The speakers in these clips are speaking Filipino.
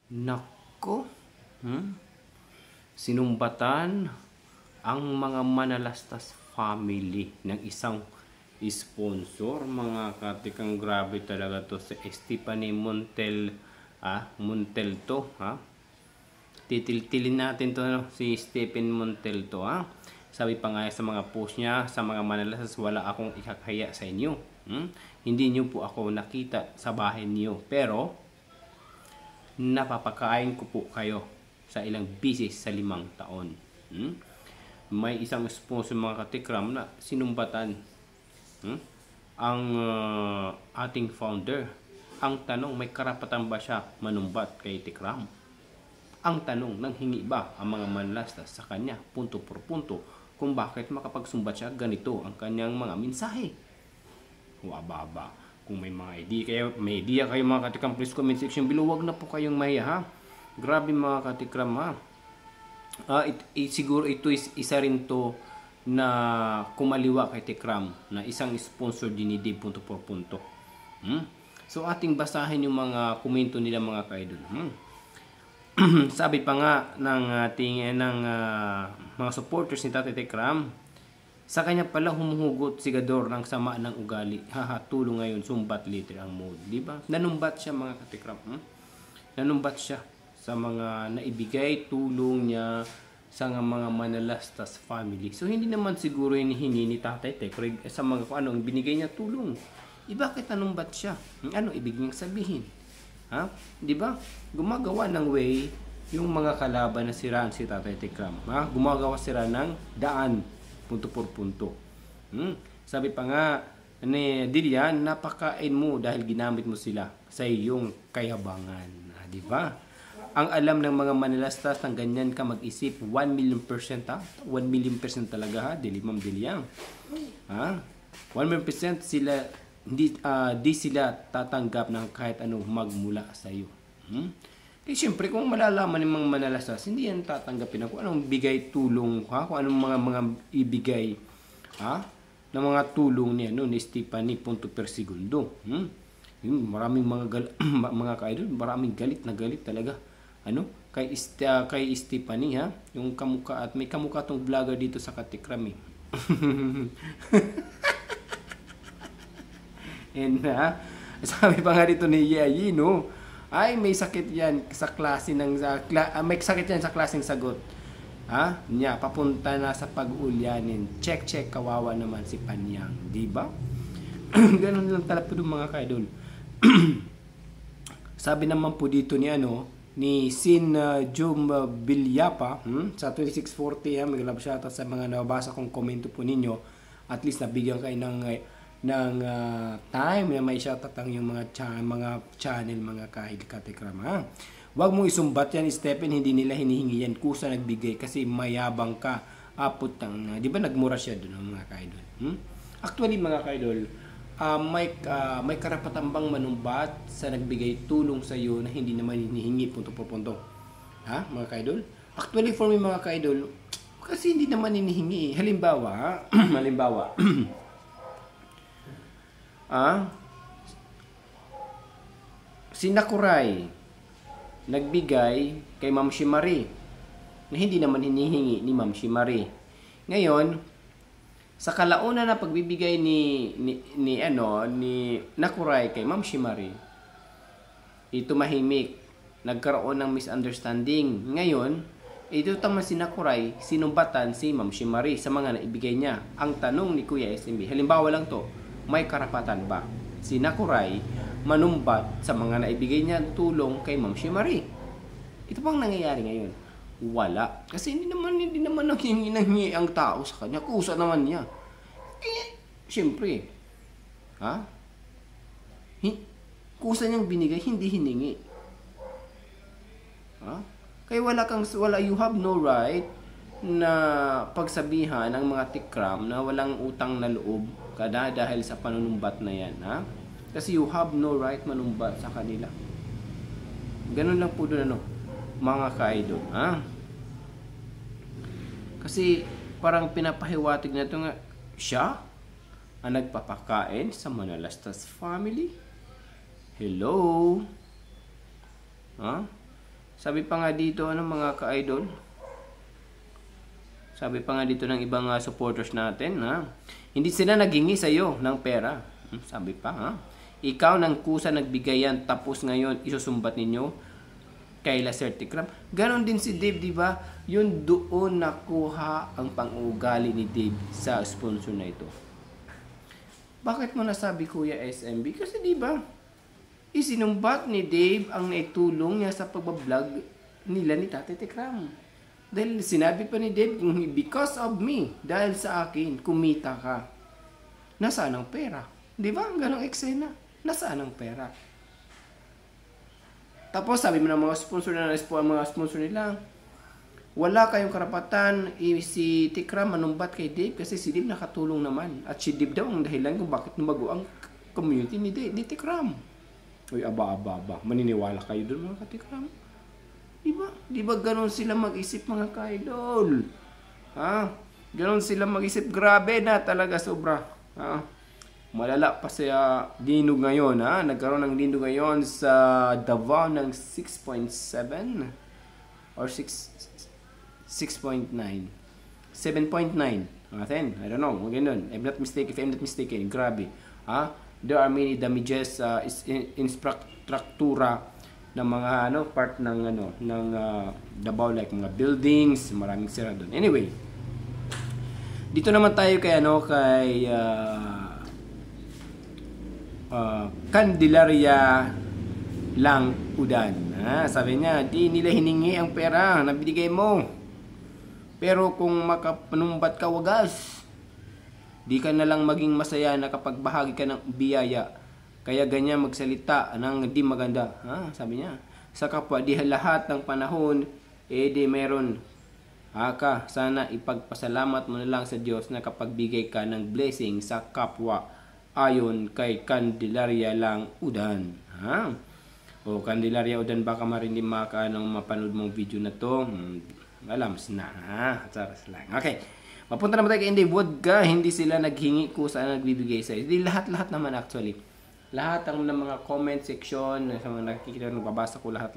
Nako, sinumbatan ang mga Manalastas family ng isang sponsor. Mga katikang, grabe talaga to si Stephanie Montel to, ha? Titiltilin natin to, no? Si Stephen Montel to, ha? Sabi pa nga sa mga post niya, sa mga Manalastas, wala akong ikakaya sa inyo. Hindi niyo po ako nakita sa bahay niyo, pero napapakain ko po kayo sa ilang bisis sa 5 taon. May isang sponsor, mga katikram, na sinumbatan ang ating founder. Ang tanong, may karapatan ba siya manumbat kay Tikram? Ang tanong, nanghingi ba ang mga Manalastas sa kanya, punto por punto, kung bakit makapagsumbat siya? Ganito ang kanyang mga mensahe. Wababa. Kung may mga idea kayo, mga katikram, please comment section below. Wag na po kayong mahiya, ha. Grabe, mga katikram, ha. Siguro ito is isa rin to na kumaliwa kay Tikram, na isang sponsor din ni Dave punto por punto. So ating basahin yung mga komento nila, mga kaidol. Sabi pa nga ng ating mga supporters ni Tatay Tikram, sa kanya pala humuhugot sigador ng sama ng ugali. Tulong ngayon, sumbat later ang mood. Diba? Nanumbat siya, mga katikram. Nanumbat siya sa mga naibigay tulong niya sa mga Manalastas family. So hindi naman siguro hinihingi ni Tatay Tekram sa mga kung anong binigay niya tulong. Bakit nanumbat siya? Ano ibig niyang sabihin? Diba? Gumagawa ng way yung mga kalaban na siraan si Tatay Tekram. Gumagawa sila ng daan, punto por punto. Sabi pa nga ni Dilian, napakain mo dahil ginamit mo sila sa iyong kayabangan. Diba? Ang alam ng mga Manalastas ng ganyan ka mag-isip, 1 million %, 1 million % talaga, ha? Dili, Ma'am Dilian. 1 million % sila, di sila tatanggap ng kahit anong magmula sa iyo. Siyempre, kung malalaman ng mga Manalastas, hindi yan tatanggapin kung anong bigay tulong, kung anong mga ibigay, ng mga tulong niya, no, ni Stephanie punto per segundo. Maraming mga ka-idol, maraming galit na galit talaga. Kay Stephanie, yung kamuka, at may kamuka tong vlogger dito sa Katikram. And sabi pa nga dito ni Yayi, no, ay may sakit yan sa klase ng may sakit yan sa klaseng sagot. Niya papunta na sa pag-ulyanin. Check, kawawa naman si Panyang, di ba? Ganun lang talaga po mga kaidol. Sabi naman po dito ni Sin Jum Bilyapa, sa 2640, may love shoutout sa mga nabasa kong komento po ninyo. At least nabigyan kayo ng time na may shoutout ang yung mga channel, mga katikram. Wag mong isumbat yan, Stephen, hindi nila hinihingi yan, kusa nagbigay kasi mayabang ka. Putang, di ba nagmura siya doon, mga kaidol? Actually, mga kaidol, may karapatan bang manumbat sa nagbigay tulong sa iyo na hindi naman hinihingi, punto por punto? Mga kaidol? Actually, for me, mga kaidol, kasi hindi naman hinihingi. Halimbawa, si Nakuray nagbigay kay Ma'am Shimari na hindi naman hinihingi ni Ma'am Shimari. Ngayon, sa kalauna na pagbibigay ni Nakuray kay Ma'am Shimari, ito mahimik, nagkaroon ng misunderstanding. Ngayon, ito tama si Nakuray, sinumbatan si Ma'am Shimari sa mga naibigay niya. Ang tanong ni Kuya SMB, halimbawa lang to, may karapatan ba si Nakuray manumbat sa mga naibigay niya tulong kay Ma'am Shimari? Ito pang nangyayari ngayon. Wala. Kasi hindi naman nanghingi ang tao sa kanya. Kusa naman niya. Siyempre. Kusa niyang binigay, hindi hiningi. Kaya you have no right na pagsabihan ng mga tikram na walang utang na loob dahil sa panunumbat na yan, kasi you have no right manumbat sa kanila. Ganun lang po doon, mga ka-idol, kasi parang pinapahiwatig na ito nga, siya ang nagpapakain sa Manalastas family. Hello? Sabi pa nga dito, ano mga ka-idol? Sabi pa nga dito ng ibang supporters natin, ha? Hindi sila naghingi sa iyo ng pera. Sabi pa, ha? Ikaw ng kusa nagbigay yan, tapos ngayon isusumbat ninyo kay Sir Tikram. Ganon din si Dave, di ba? Yun doon nakuha ang pang-ugali ni Dave sa sponsor na ito. Bakit mo nasabi, Kuya SMB? Kasi di ba, isinumbat ni Dave ang naitulong niya sa pagbablog nila ni Tate Tikram. Dahil sinabi pa ni Dave, because of me, dahil sa akin, kumita ka. Nasaan ang pera? Di ba? Ganong eksena. Nasaan ang pera? Tapos sabi mo ng mga sponsor na mga sponsor nila, wala kayong karapatan si Tikram manumbat kay Dave kasi si Dave nakatulong naman. At si Dave daw ang dahilan kung bakit lumago ang community ni Dave, ni Tikram. Uy, aba. Maniniwala kayo doon mga katikram? Di ba ganon sila mag-isip mga ka-idol? Ha? Ganon sila mag-isip. Grabe na talaga, sobra. Ha? Malala pa sa lindog ngayon, ha? Nagkaroon ng lindog ngayon sa Davao ng 6.7 or 6.9. 7.9. I don't know. Ganun. If I'm not mistaken. Grabe. Ha? There are many damages infrastruktura ng mga part ng Davao, like mga buildings, maraming sira doon. Anyway, dito naman tayo kay Candelaria lang Udan. Sabi niya, di nila hiningi ang pera na binigay mo. Pero kung makapanumbat ka wagas, di ka na lang maging masaya na kapag bahagi ka ng biyaya. Kaya ganyan magsalita ng di maganda. Sabi niya, sa kapwa, di lahat ng panahon, di meron. Sana ipagpasalamat mo na lang sa Diyos na kapag bigay ka ng blessing sa kapwa, ayon kay Candelaria lang Udan. O Candelaria Udan, baka marinig mapanood mong video na to. Alams na, Charas lang. Okay. Mapunta naman tayo kay Inday Wood ka. Hindi sila naghingi kung saan nagbibigay sa'yo. Hindi lahat naman actually. Lahat ng mga comment section, sa mga nakikita, nagbabasa ko lahat.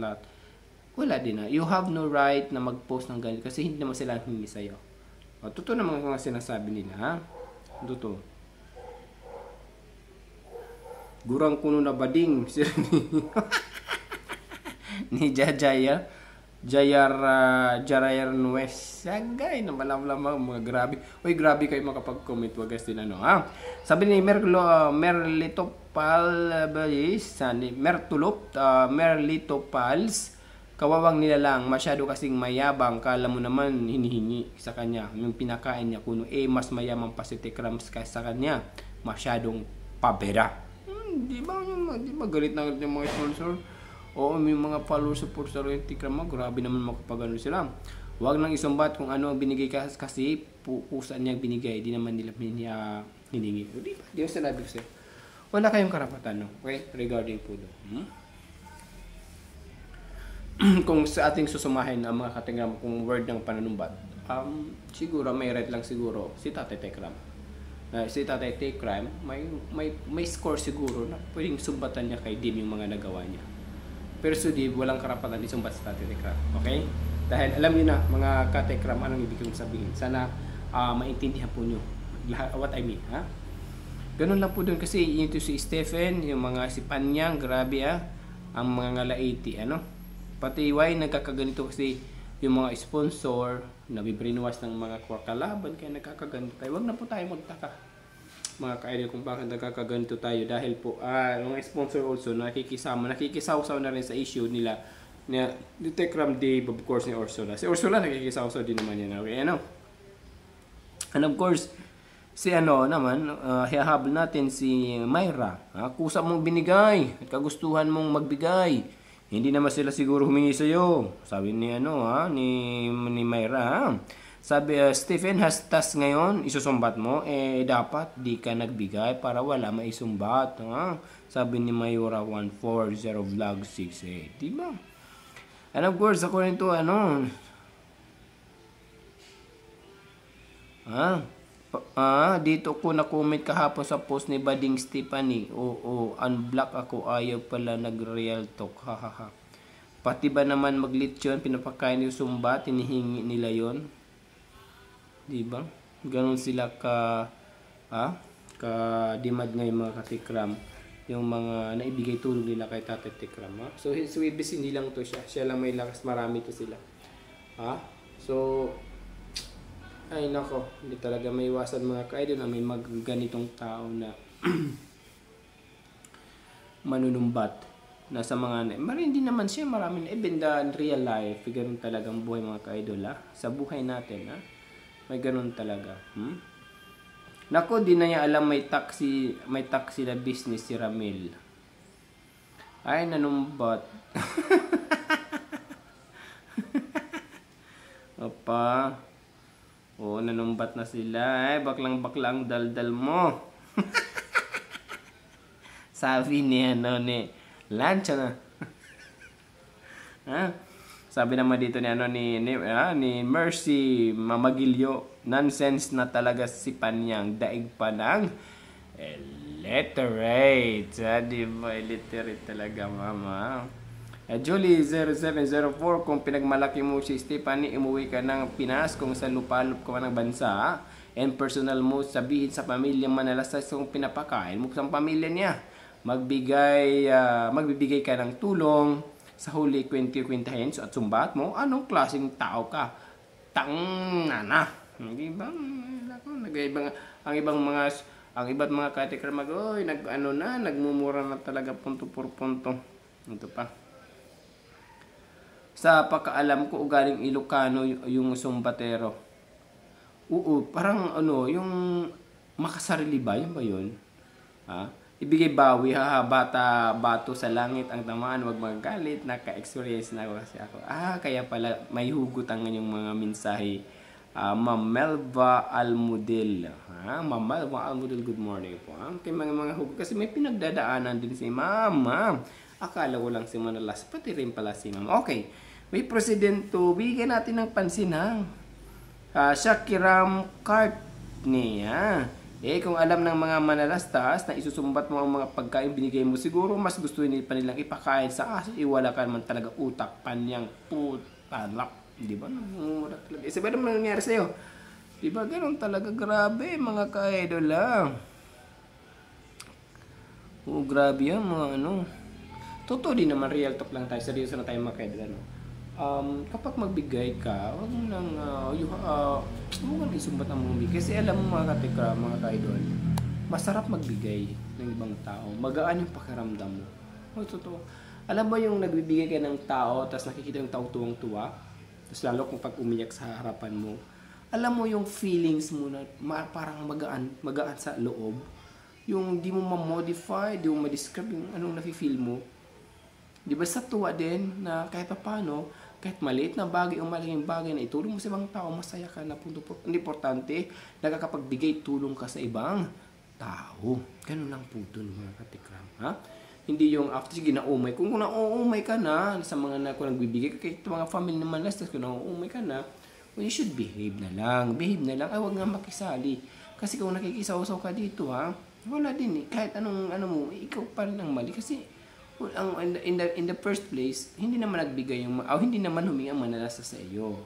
Wala din na. You have no right na mag-post ng ganito kasi hindi naman sila hingi sa'yo. Totoo naman mga sinasabi nila, ha? Totoo. Gurang kuno na bading. Ni Jarayar Nuez. Sagay na malamang mga grabe. Uy, grabe kayo makapag-comment. Wagas din Sabi ni Merlitopals, kawawang nila lang, masyado kasing mayabang, kala mo naman hinihingi sa kanya. Yung pinakain niya kuno, mas mayamang pa si Tikram sa kanya. Masyadong pabera. Di ba galit na yung mga sponsor? Oo, may mga followers support sa Tikram mo, grabe naman makapagano sila. Huwag nang isumbat kung ano ang binigay kasi pusan niya binigay, di naman nila hiningi. Di ba? Di ba sinabi ko sa'yo? Wala kayong karapatan, no? Okay? Regarding po doon. Kung sa ating susumahin ang mga katingram kung word ng pananumbat, siguro may right lang siguro si Tatay Tikram. Si Tatay Tikram, may score siguro na pwedeng sumbatan niya kay Dim yung mga nagawa niya. Pero si Dave, walang karapatan isumbat sa Tatay Tikram. Okay? Dahil alam niyo na, mga katekram, anong ibig kong sabihin. Sana maintindihan po nyo what I mean. Ganun lang po doon kasi ito si Stephen, yung mga si Panyang, grabe ang mga ngalaiti. Pati Y, nagkakaganito kasi yung mga sponsor, nabibrainwash ng mga kalaban, kaya nagkakaganito tayo. Huwag na po tayo magtaka mga ka-idol kung bakit nagkakaganito tayo dahil po mga sponsor also nakikisaw-saw na rin sa issue nila na Tikram Dave, of course, ni Ursula. Si Ursula nakikisaw-saw din naman yan. Okay, and of course si naman hihabol natin si Myra. Kusa mong binigay at kagustuhan mong magbigay, hindi naman sila siguro humingi sa iyo, sabi ni ni Myra. Sabi, Stephen, has task ngayon, isusumbat mo, dapat di ka nagbigay para wala maisumbat. Sabi ni Mayora 140 vlog 68. Diba? And of course, according to dito ko na-comment kahapon sa post ni Bading Stephanie. Oo, unblock ako, ayaw pala nag-real talk. Hahaha. Pati ba naman maglitsyon, pinapakain yung sumba, tinihingi nila yon, di ba? Ganon sila ka dimad ngayon mga katikram, yung mga naibigay tulong nila kay Tatay Tikram. So his Wibis, hindi lang to siya lang may lakas, marami to sila. So ay nako, hindi talaga may iwasan mga ka-idol na may ganitong tao na manunumbat na sa mga hindi naman siya marami na even the real life, ganun talagang buhay mga ka-idol sa buhay natin may ganun talaga. Nako, di na niya alam may taxi na business si Ramil. Ay nanumbat. Opa. Nanumbat na sila. Ay, baklang daldal mo. Sabi ni Lancha na. Sabi naman dito ni Mercy Mamagilyo, nonsense na talaga si Panyang, daig pa ng illiterate. Di ba illiterate talaga, mama? Julie 0704, kung pinagmalaki mo si Stephanie, umuwi ka ng Pinas, kung sa lupalop ka ng bansa, and personal mo sabihin sa pamilya manalastas kung pinapakain mo sa pamilya niya. Magbibigay ka ng tulong sa huli kwentahin at sumbat mo, anong klaseng tao ka? Nana. Di ba? Ang ibang mga katikram nagmumura na talaga punto por punto. Ito pa. Sa pagkaalam ko, ugaling Ilocano yung sumbatero. Parang yung makasarili ba? Yun ba yun? Ibigay bawi, bato sa langit ang tamaan, wag magagalit, naka-experience na kasi ako. Kaya pala may hugot ang yung mga mensahe. Ma'am Melva Almudel. Ma'am Melva Almudel, good morning po. Kaya mga hugot, kasi may pinagdadaanan din si Ma'am. Akala ko lang si Manalas, pati rin pala si Ma'am. Okay. May presidento, bigyan natin ng pansin Shakiram Cartney. Kung alam ng mga manalastas na isusumbat mo ang mga pagkain binigay mo, siguro mas gusto pa nilang ipakain sa aso. Iwala ka naman talaga utak, Panyang putalak. Di ba? Mura talaga. Sabi naman nangyari sa'yo. Di ba? Ganun talaga. Grabe mga ka-idol grabe yan mga Totoo din naman, real talk lang tayo. Seryoso na tayo mga ka-idol kapag magbigay ka, huwag mo nang isumbat ang mga bigay. Kasi alam mo mga katikra, mga ka-idol, masarap magbigay ng ibang tao. Magaan yung pakiramdam mo. Totoo. Alam mo yung nagbibigay ka ng tao, tapos nakikita yung tao tuwang-tuwa, tapos lalo kung pag umiyak sa harapan mo, alam mo yung feelings mo na parang magaan sa loob. Yung di mo ma-modify, di mo ma-describe yung anong nafe-feel mo. Di ba sa tuwa din na kahit paano, kahit maliit na bagay o malaking bagay na itulong mo sa ibang tao, masaya ka na punto. Ang importante, nakakapagbigay tulong ka sa ibang tao. Ganun lang po dun mga katikram. Hindi yung after, sige naumay. Kung nauumay ka na sa mga nagbibigay ka, kahit mga family naman last, kung nauumay ka na, well, you should behave na lang. Behave na lang. Huwag nga makisali. Kasi kung nakikisaw-saw ka dito, wala din kahit anong mo, ikaw pa rin ang mali. Kasi in the first place, hindi naman nagbigay hindi naman humingi ang manalastas sa iyo.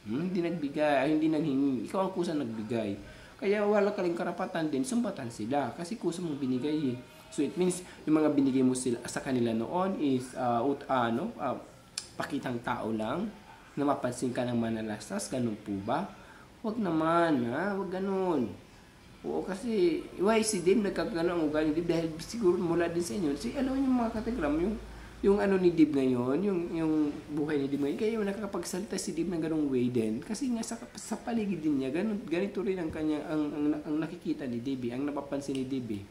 Hindi nagbigay, hindi nanghingi. Ikaw ang kusa nagbigay. Kaya wala ka rin karapatan din, sumbatan sila. Kasi kusa mong binigay So it means, yung mga binigay mo sila sa kanila noon is, pakitang tao lang, na mapansin ka ng manalastas, ganun po ba? Huwag naman, huwag ganun. Oo, kasi si Dave nagkagano ang ugali ni Dave dahil siguro mula din sa inyo. Alam niyo mga katikram, yung ni Dave na yun, yung buhay ni Dave ngayon, kaya yung nakakapagsalita si Dave ng ganung way din. Kasi nga sa paligid din niya, ganito rin ang kanya, ang nakikita ni Dave, ang napapansin ni Dave.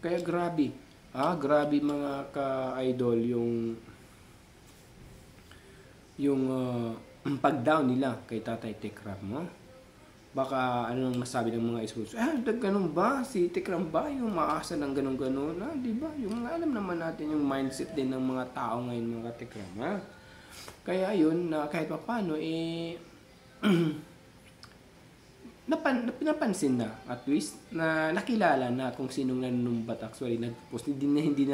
Kaya grabe. Grabe mga ka-idol yung pag-down nila kay Tatay Tikram, Baka anong masabi ng mga sponsors, ganun ba? Si Tikram ba? Yung maasa ng ganun-ganun? Di ba? Yung alam naman natin yung mindset din ng mga tao ngayon, mga Tikram, Kaya yun, kahit pa paano, napansin na, at least, na nakilala na kung sinong nanumbat actually nag-post. Hindi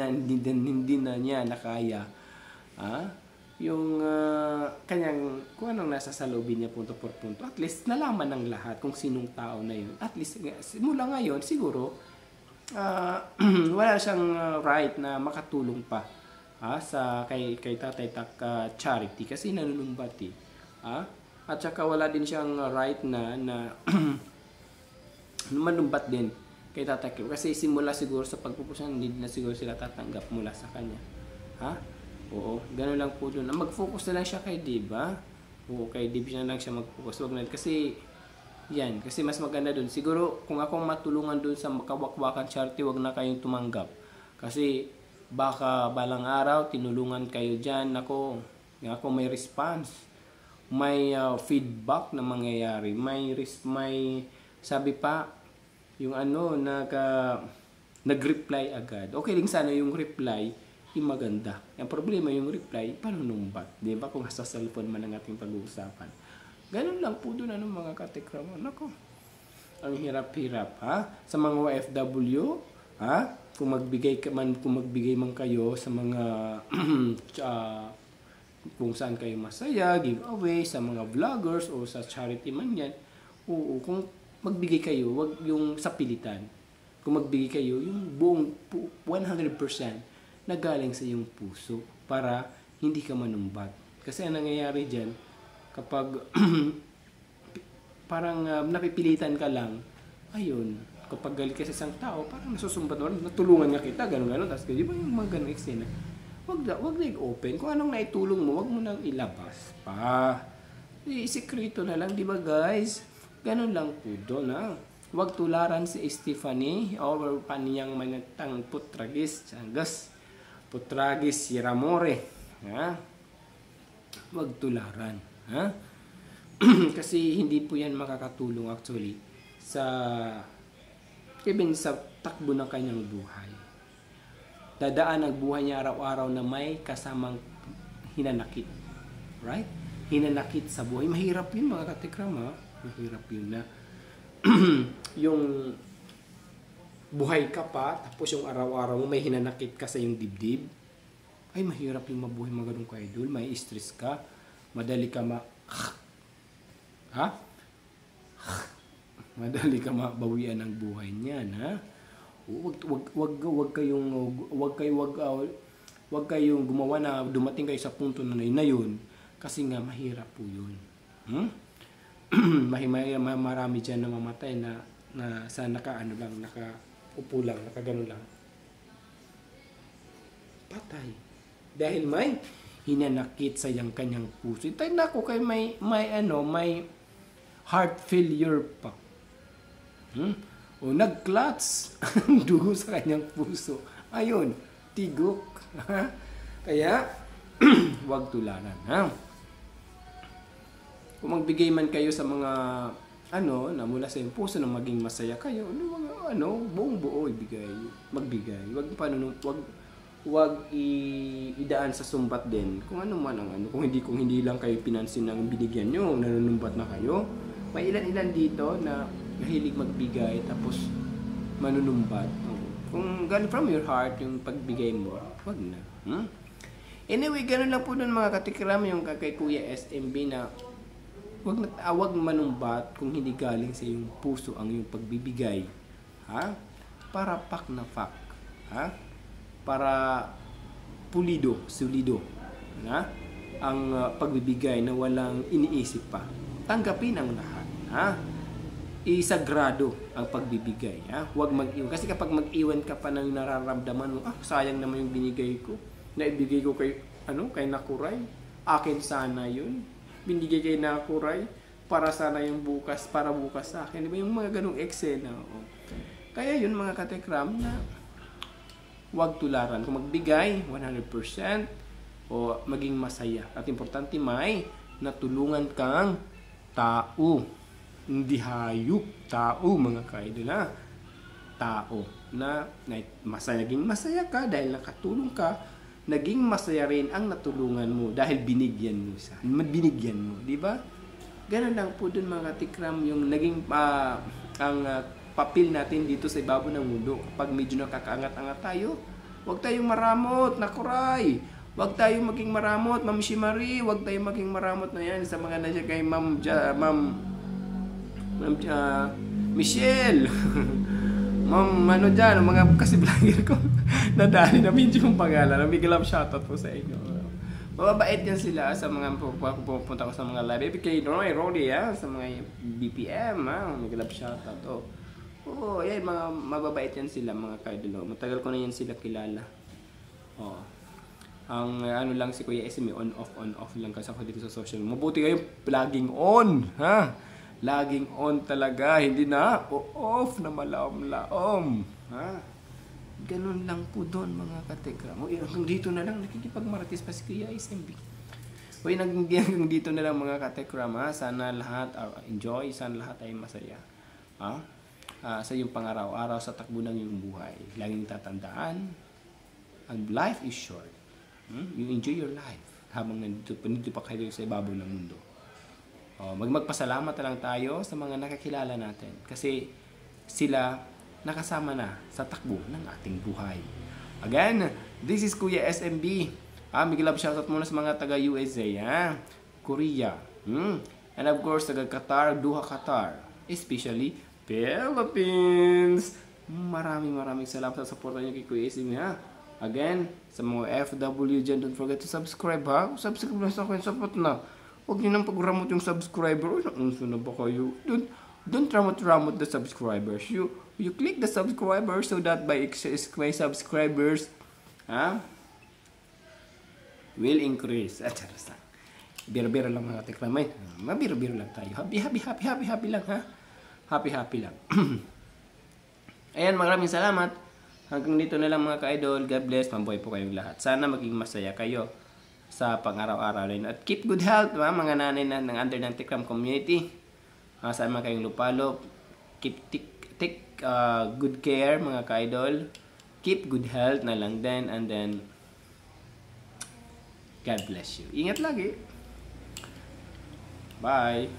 na niya nakaya Yung kanyang, kung anong nasa salubin niya punto por punto, at least nalaman ng lahat kung sinong tao na yun. At least mula ngayon siguro wala siyang right na makatulong pa sa kay Tatay Charity kasi nanunumbat at saka wala din siyang right na manumbat din kay Tatay Kim kasi simula siguro sa pagpupusan hindi na siguro sila tatanggap mula sa kanya. Oo, gano'n lang po doon. Mag-focus na lang siya kay Dib, Oo, kay Dib na lang siya mag-focus. Wag na, kasi mas maganda doon. Siguro, kung akong matulungan doon sa Kawakwakan Charity, wag na kayong tumanggap. Kasi, baka balang araw, tinulungan kayo dyan. Ako may response. May feedback na mangyayari. May sabi pa, yung nag-reply agad. Okay lang sana yung reply, maganda. Ang problema yung reply, panunumbat. Di ba? Kung sa cellphone man ang ating pag-uusapan. Ganun lang po doon, mga katekramo. Nako, ang hirap-hirap, Sa mga OFW, kung magbigay man kayo sa mga kung saan kayo masaya, giveaway, sa mga vloggers o sa charity man yan, kung magbigay kayo, wag yung sa pilitan. Kung magbigay kayo, yung buong 100%, na galing sa iyong puso para hindi ka manumbat. Kasi ang nangyayari dyan, kapag parang napipilitan ka lang, ayun, kapag galit ka sa isang tao, parang nasusumbat mo, natulungan nga kita, gano'n, tapos di ba yung mga gano'ng eksena? Wag na i-open. Kung anong naitulong mo, wag mo nang ilabas pa. Isikreto na lang, di ba guys? Ganun lang po doon, Wag tularan si Stephanie or paniyang manatang putragis, Putragis Siramore. Wag tularan. Kasi hindi po yan makakatulong actually even sa takbo ng kanyang buhay. Dadaan ang buhay niya araw-araw na may kasamang hinanakit. Right? Hinanakit sa buhay. Mahirap yun mga katikram, Mahirap yun na yung buhay ka pa, tapos yung araw-araw mo may hinanakit ka sa yung dibdib. Ay, mahirap yung mabuhay mga ganun ka-idol. May stress ka. Madali ka madali ka mabawian ng buhay niyan, Wag kayong gumawa na dumating kayo sa punto na yun. Kasi nga mahirap po yun. Marami dyan na mamatay na sa nakaupo lang, nakagano lang. Patay. Dahil may hinanakit sa kanyang puso. Tay nako kay may heart failure pa. O nag-clots ang dugo sa kanyang puso. Ayun, tigok. Kaya wag tularan, Kung magbigay man kayo sa mga na mula sa iyong puso na maging masaya kayo, buong buo magbigay. Wag idaan sa sumbat din. Kung ano man ang kung hindi lang kayo pinansin ng binigyan nyo, nanunumbat na kayo. May ilan dito na mahilig magbigay tapos manunumbat. Kung galing from your heart yung pagbigay mo, wag na. Anyway, ganun lang po nun mga katikram yung kay Kuya SMB na wag manumbat kung hindi galing sa iyong puso ang iyong pagbibigay. Para pak na pak. Para solido ang pagbibigay na walang iniisip pa. Tanggapin ang lahat. Isagrado ang pagbibigay. Huwag mag-iwan. Kasi kapag mag-iwan ka pa ng nararamdaman mo, sayang naman yung binigay ko. Naibigay ko kay Nakuray. Akin sana yun. Binigay kay Nakuray para sana yung para bukas sa akin. Diba yung mga ganong eksena? Kaya yun mga katekram na huwag tularan. Kung magbigay, 100% o maging masaya. At importante may natulungan kang tao. Hindi hayop. Tao, mga kaidol, Tao na naging masaya ka dahil nakatulong ka. Naging masaya rin ang natulungan mo dahil binigyan mo. Di ba? Ganun lang po dun mga katikram yung naging ang papel natin dito sa ibabaw ng mundo. Kapag medyo nakakaangat-angat tayo, huwag tayong maramot, Nakuray. Huwag tayong maging maramot, Ma'am Shimari. Huwag tayong maging maramot na yan sa mga nandiyan kay Michelle. Ma'am, ano dyan, mga kasi vlogger ko. Nadali na medyo yung pangalan. Biglang shoutout po sa inyo. Mababait yan sila sa mga pupunta ko sa mga live. Kay Roddy, sa mga BPM, biglang shoutout. Oo, yan, mga mababait yan sila, mga kaidolo. Matagal ko na yan sila kilala. Oo. Ang ano lang si Kuya SM, on off lang kasi ako dito sa social. Mabuti kayo laging on, ha? Laging on talaga, hindi na off na malaom-laom, ha? Ganun lang po doon, mga katekram. Hanggang dito na lang, nakikipagmaratis pa si Kuya SMB. Hanggang dito na lang, mga katekram, ha? Sana lahat enjoy, sana lahat ay masaya, ha? Sa iyong pangaraw-araw sa takbo ng iyong buhay. Laging tatandaan, ang life is short. You enjoy your life habang nandito pa kayo sa ibabaw ng mundo. Magpasalamat na lang tayo sa mga nakakilala natin kasi sila nakasama na sa takbo ng ating buhay. Again, this is Kuya SMB. Big love shoutout muna sa mga taga USA, Korea, and of course taga Qatar, Doha, Qatar, especially Philippines. Maraming salamat sa support niyo kay Kuya SMB, ha. Again, sa mga FW dyan, don't forget to subscribe, ha. Subscribe na sa akin, support na. Huwag niyo nang pagramot yung subscriber. Naunso na ba kayo? Don't ramot the subscribers. You click the subscribers so that by subscribers, will increase. Charasa. Biro-biro lang mga tekramay. Mabiro-biro lang tayo. Happy lang, ha? Happy lang. Ayan, maraming salamat. Hanggang dito na lang mga ka-idol. God bless. Mabuhay po kayong lahat. Sana maging masaya kayo sa pang-araw-araw rin. At keep good health, mga nanay na ng under ng Tekram community. Saan man kayong lupalo. Take good care, mga ka-idol. Keep good health na lang din. And then, God bless you. Ingat lagi. Bye.